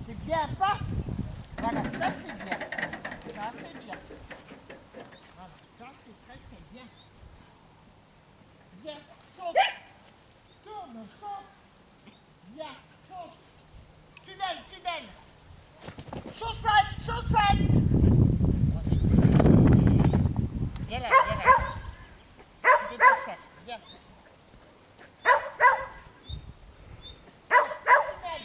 C'est bien, passe. Voilà, ça c'est bien. Ça c'est bien. Voilà, ça c'est très très bien. Viens, saute. Tourne, saute. Viens, saute. Tunnel, tunnel. Chaussette, chaussette. Viens là, viens là. Tu dépassais, viens. Tunnel.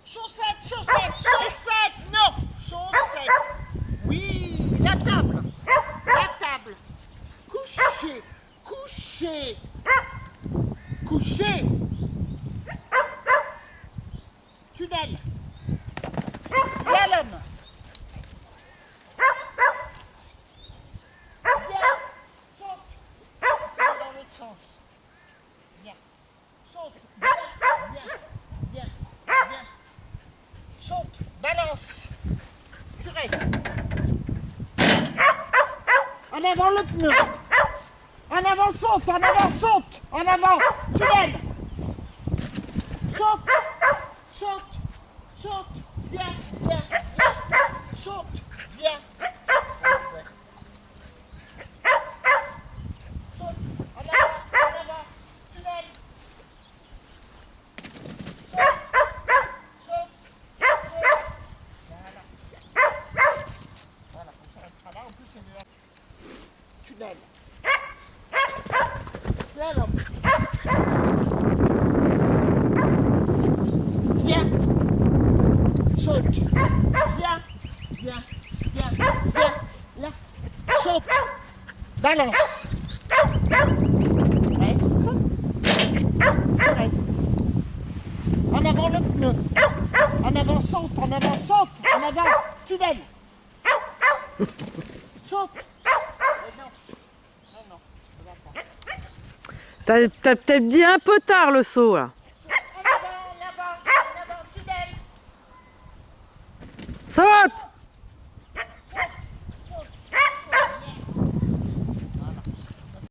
Chaussette, chaussette, chaussette. Non, chaussette. Oui, la table. La table. Coucher, coucher. Coucher. Tunnel. Slalom. Viens. Saute. Dans l'autre sens. Viens. Saute. Viens. Viens. Viens. Viens. Saute. Balance. Tu restes. En avant le pneu. En avant saute. En avant saute. En avant. Tunnel. Saute. Saute. Saute. Viens. Viens. Viens. Saute. Viens. Saute. En avant. En avant. Tunnel. Saute. Saute. Saute. Voilà. Voilà, on s'arrêtera là. En plus, c'est de la... Tunnel. Slalom. Viens. Saute. Viens. Viens. Viens. Viens. Là. Saute. Balance. Reste. Reste. En avant le pneu. En avant saute. En avant saute. En avant. Tunnel. Saute. Non. Non, non. Ça va pas. T'as peut-être dit un peu tard le saut là. En avant, tunnel. Saute!